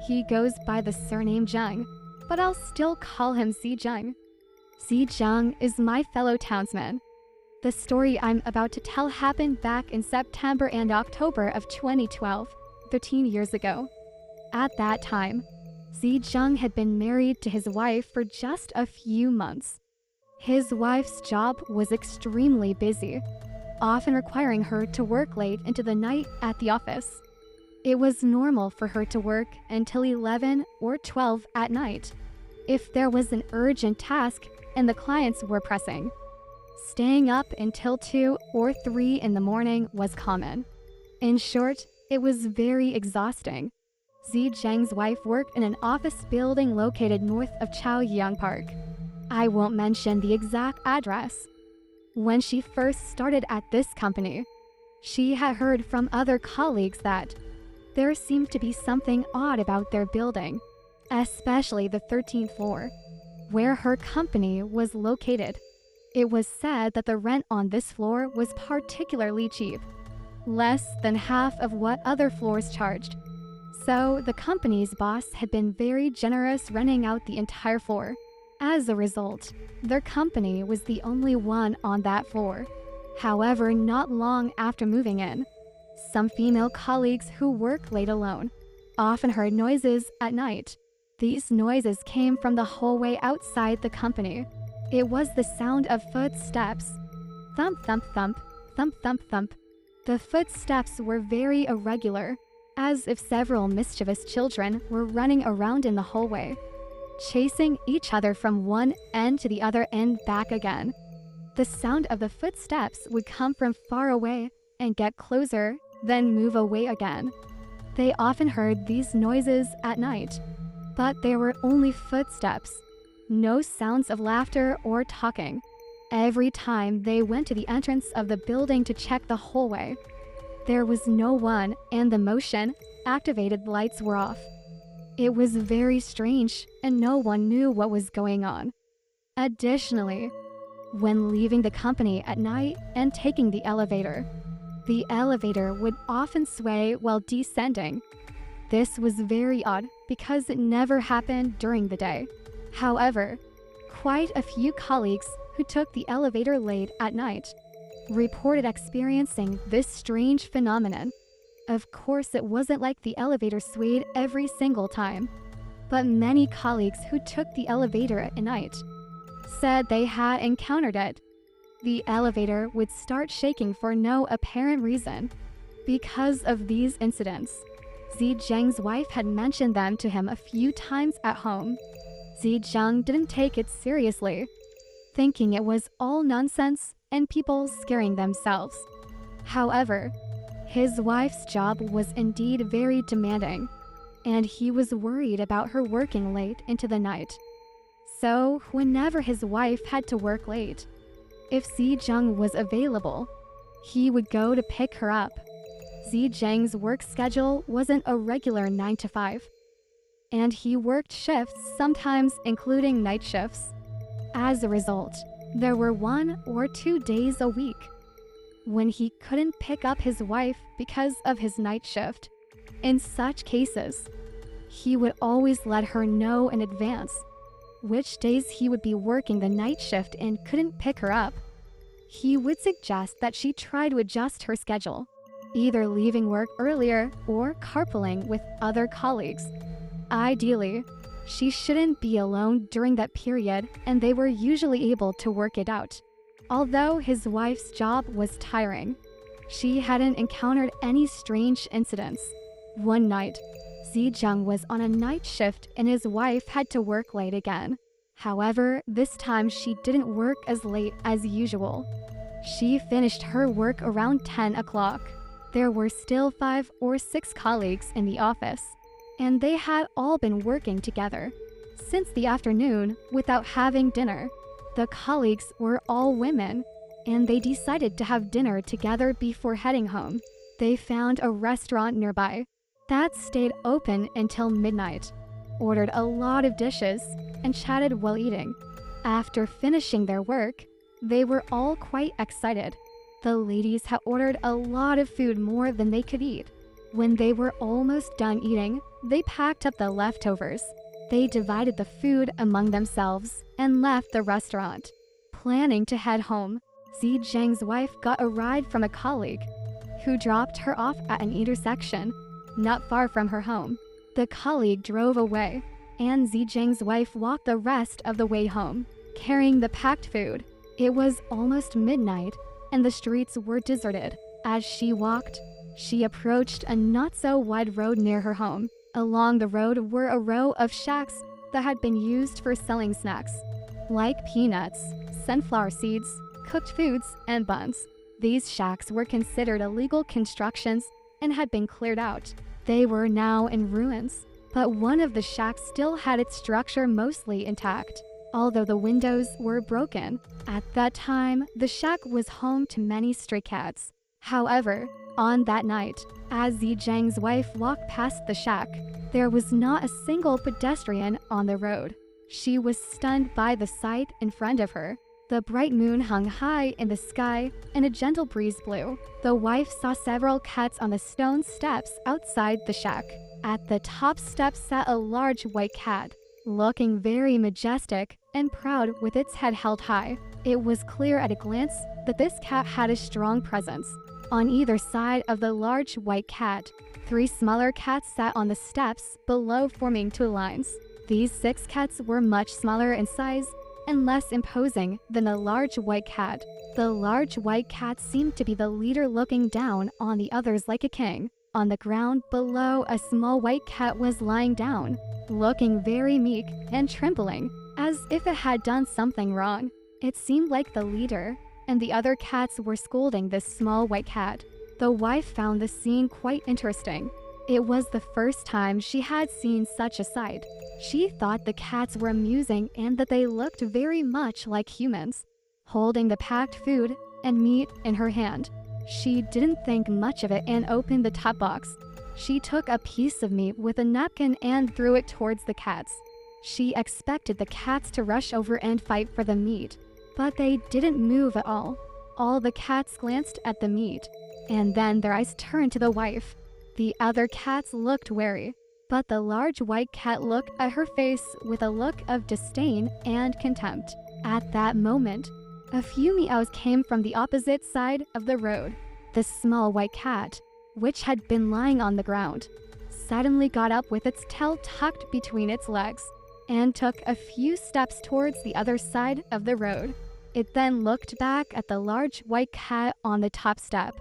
He goes by the surname Jung, but I'll still call him Si Jung. Si Jung is my fellow townsman. The story I'm about to tell happened back in September and October of 2012, 13 years ago. At that time, Si Jung had been married to his wife for just a few months. His wife's job was extremely busy, often requiring her to work late into the night at the office. It was normal for her to work until 11 or 12 at night, if there was an urgent task and the clients were pressing. Staying up until 2 or 3 in the morning was common. In short, it was very exhausting. Zi Zheng's wife worked in an office building located north of Chaoyang Park. I won't mention the exact address. When she first started at this company, she had heard from other colleagues that there seemed to be something odd about their building, especially the 13th floor, where her company was located. It was said that the rent on this floor was particularly cheap, less than half of what other floors charged. So the company's boss had been very generous renting out the entire floor. As a result, their company was the only one on that floor. However, not long after moving in, some female colleagues who work late alone often heard noises at night. These noises came from the hallway outside the company. It was the sound of footsteps. Thump, thump, thump, thump, thump, thump. The footsteps were very irregular, as if several mischievous children were running around in the hallway, chasing each other from one end to the other and back again. The sound of the footsteps would come from far away and get closer, then move away again. They often heard these noises at night, but they were only footsteps, no sounds of laughter or talking. Every time they went to the entrance of the building to check the hallway, there was no one and the motion-activated lights were off. It was very strange and no one knew what was going on. Additionally, when leaving the company at night and taking the elevator would often sway while descending. This was very odd because it never happened during the day. However, quite a few colleagues who took the elevator late at night reported experiencing this strange phenomenon. Of course, it wasn't like the elevator swayed every single time, but many colleagues who took the elevator at night said they had encountered it. The elevator would start shaking for no apparent reason. Because of these incidents, Zi Zheng's wife had mentioned them to him a few times at home. Zi Zheng didn't take it seriously, thinking it was all nonsense and people scaring themselves. However, his wife's job was indeed very demanding, and he was worried about her working late into the night. So, whenever his wife had to work late, if Zi Zheng was available, he would go to pick her up. Zi Zheng's work schedule wasn't a regular 9 to 5, and he worked shifts, sometimes including night shifts. As a result, there were 1 or 2 days a week when he couldn't pick up his wife because of his night shift. In such cases, he would always let her know in advance which days he would be working the night shift and couldn't pick her up. He would suggest that she try to adjust her schedule, either leaving work earlier or carpooling with other colleagues. Ideally, she shouldn't be alone during that period, and they were usually able to work it out. Although his wife's job was tiring, she hadn't encountered any strange incidents. One night, Zi Zheng was on a night shift and his wife had to work late again. However, this time she didn't work as late as usual. She finished her work around 10 o'clock. There were still 5 or 6 colleagues in the office, and they had all been working together since the afternoon without having dinner. The colleagues were all women, and they decided to have dinner together before heading home. They found a restaurant nearby that stayed open until midnight, ordered a lot of dishes, and chatted while eating. After finishing their work, they were all quite excited. The ladies had ordered a lot of food, more than they could eat. When they were almost done eating, they packed up the leftovers. They divided the food among themselves and left the restaurant. Planning to head home, Zi Zheng's wife got a ride from a colleague, who dropped her off at an intersection not far from her home. The colleague drove away, and Zi Zheng's wife walked the rest of the way home, carrying the packed food. It was almost midnight, and the streets were deserted. As she walked, she approached a not-so-wide road near her home. Along the road were a row of shacks that had been used for selling snacks, like peanuts, sunflower seeds, cooked foods, and buns. These shacks were considered illegal constructions and had been cleared out. They were now in ruins, but one of the shacks still had its structure mostly intact, although the windows were broken. At that time, the shack was home to many stray cats. However, on that night, as Zi Zheng's wife walked past the shack, there was not a single pedestrian on the road. She was stunned by the sight in front of her. The bright moon hung high in the sky, and a gentle breeze blew. The wife saw several cats on the stone steps outside the shack. At the top step sat a large white cat, looking very majestic and proud with its head held high. It was clear at a glance that this cat had a strong presence. On either side of the large white cat, 3 smaller cats sat on the steps below, forming 2 lines. These 6 cats were much smaller in size and less imposing than the large white cat. The large white cat seemed to be the leader, looking down on the others like a king. On the ground below, a small white cat was lying down, looking very meek and trembling, as if it had done something wrong. It seemed like the leader and the other cats were scolding this small white cat. The wife found the scene quite interesting. It was the first time she had seen such a sight. She thought the cats were amusing and that they looked very much like humans. Holding the packed food and meat in her hand, she didn't think much of it and opened the top box. She took a piece of meat with a napkin and threw it towards the cats. She expected the cats to rush over and fight for the meat, but they didn't move at all. All the cats glanced at the meat, and then their eyes turned to the wife. The other cats looked wary, but the large white cat looked at her face with a look of disdain and contempt. At that moment, a few meows came from the opposite side of the road. The small white cat, which had been lying on the ground, suddenly got up with its tail tucked between its legs and took a few steps towards the other side of the road. It then looked back at the large white cat on the top step.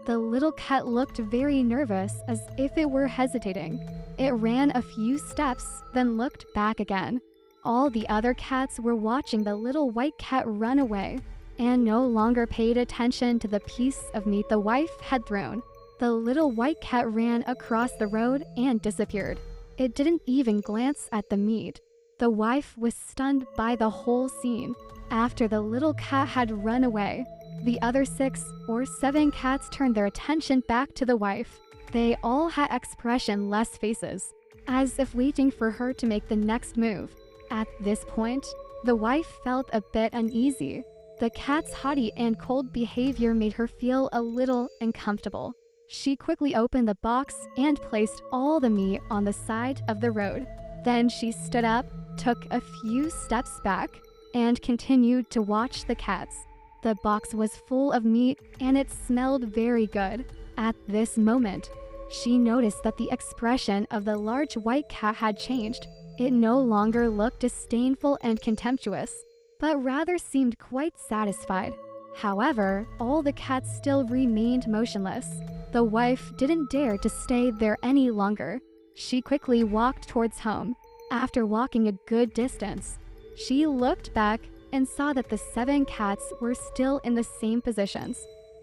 The little cat looked very nervous, as if it were hesitating. It ran a few steps, then looked back again. All the other cats were watching the little white cat run away, and no longer paid attention to the piece of meat the wife had thrown. The little white cat ran across the road and disappeared. It didn't even glance at the meat. The wife was stunned by the whole scene. After the little cat had run away, the other 6 or 7 cats turned their attention back to the wife. They all had expressionless faces, as if waiting for her to make the next move. At this point, the wife felt a bit uneasy. The cat's haughty and cold behavior made her feel a little uncomfortable. She quickly opened the box and placed all the meat on the side of the road. Then she stood up, took a few steps back, and continued to watch the cats. The box was full of meat and it smelled very good. At this moment, she noticed that the expression of the large white cat had changed. It no longer looked disdainful and contemptuous, but rather seemed quite satisfied. However, all the cats still remained motionless. The wife didn't dare to stay there any longer. She quickly walked towards home. After walking a good distance, she looked back and saw that the 7 cats were still in the same positions,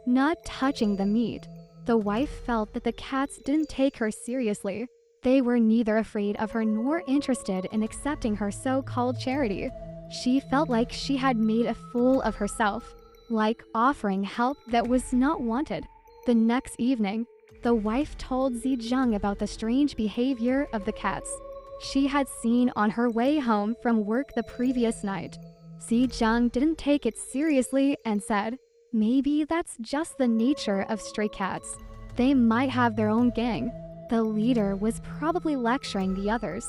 not touching the meat. The wife felt that the cats didn't take her seriously. They were neither afraid of her nor interested in accepting her so-called charity. She felt like she had made a fool of herself, like offering help that was not wanted. The next evening, the wife told Zi Zheng about the strange behavior of the cats she had seen on her way home from work the previous night. Zi Zheng didn't take it seriously and said, "Maybe that's just the nature of stray cats. They might have their own gang. The leader was probably lecturing the others.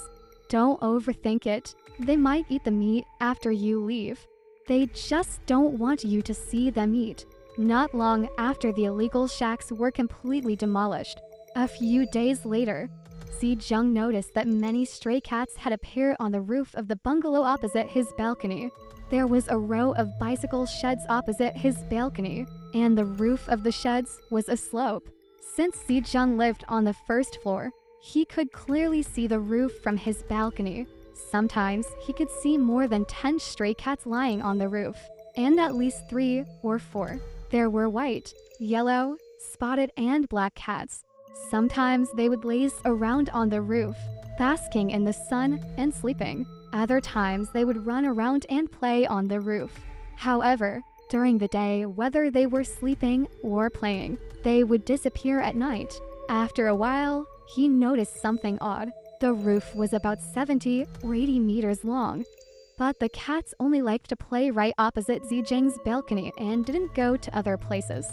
Don't overthink it. They might eat the meat after you leave. They just don't want you to see them eat. Not long after the illegal shacks were completely demolished, a few days later, Si-jung noticed that many stray cats had appeared on the roof of the bungalow opposite his balcony. There was a row of bicycle sheds opposite his balcony, and the roof of the sheds was a slope. Since Si-jung lived on the first floor, he could clearly see the roof from his balcony. Sometimes he could see more than 10 stray cats lying on the roof, and at least 3 or 4. There were white, yellow, spotted, and black cats. Sometimes they would laze around on the roof, basking in the sun and sleeping. Other times they would run around and play on the roof. However, during the day, whether they were sleeping or playing, they would disappear at night. After a while, he noticed something odd. The roof was about 70 or 80 meters long, but the cats only liked to play right opposite Zijing's balcony and didn't go to other places.